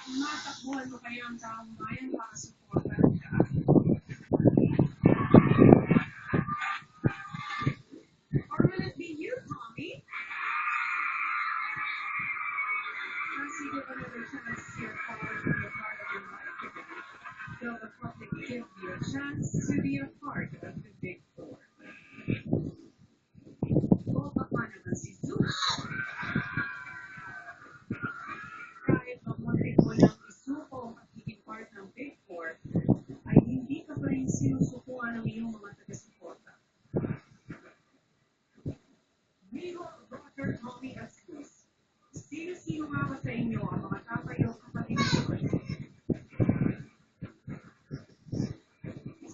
Matakbuhan mo kaya ang taong bayan para suportahan ka. Or will it be you, Tommy? As you give another chance to your car to be a part of your life, will the public give you a chance to be a part of the big four? O baka naman si Zeus, kahit mamuntik mo ng isuko at magiging part ng big four, ay hindi ka pa rin sinusukuan ng iyong mga taga-suporta. Milo, Roger, Tommy, at Zeus. Sino-sino nga ba sa inyo ang mga tatay o kapatid nyo?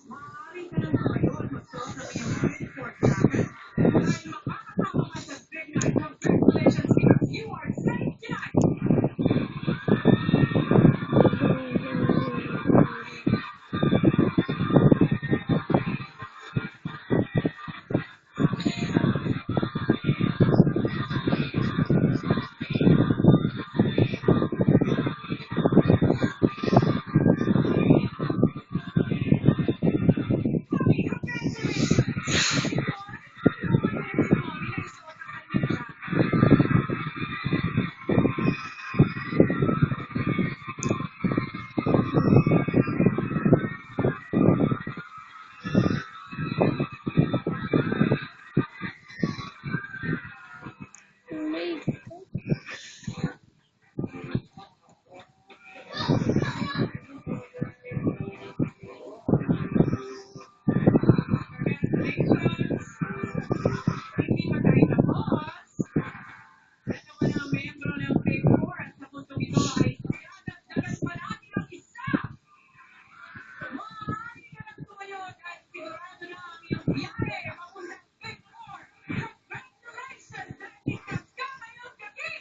Maaari ka lang tumayo at magsuot ng iyong big four jacket dahil makakasama ka sa big night. Congratulations because you are safe tonight! Hindi ba tayo tapos? Ito ka na ang membro ng Big Four at sa puntong ito ay dinadagdagan pa natin ang isa. Maaari ka lang tumayo at sigurado na ang iyong biyahe papuntang Big Four. Congratulations! Dahil ka ngayong gabi!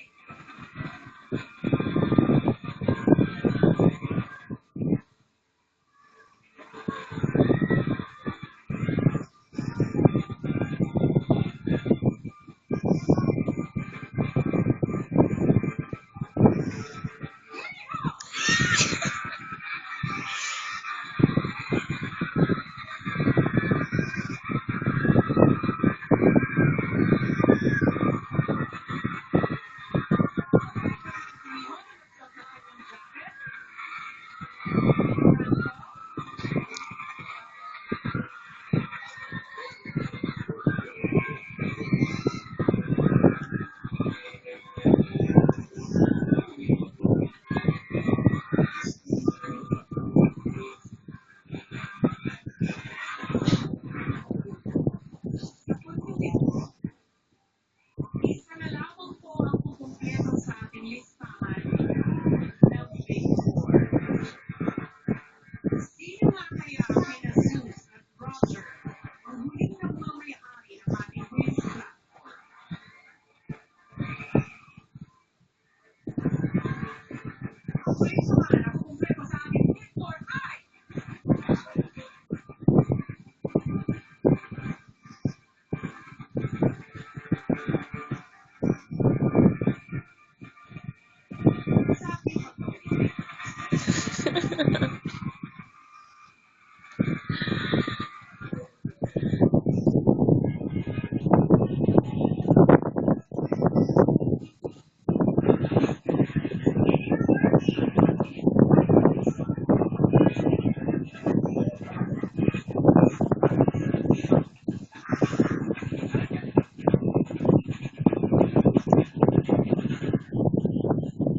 Isa na lamang po ang kukumpleto sa ating listahan ng Big Four. Sino nga kaya kina Zeus at Roger ang huling nagmamayari ng ating quiz platform? Okay, so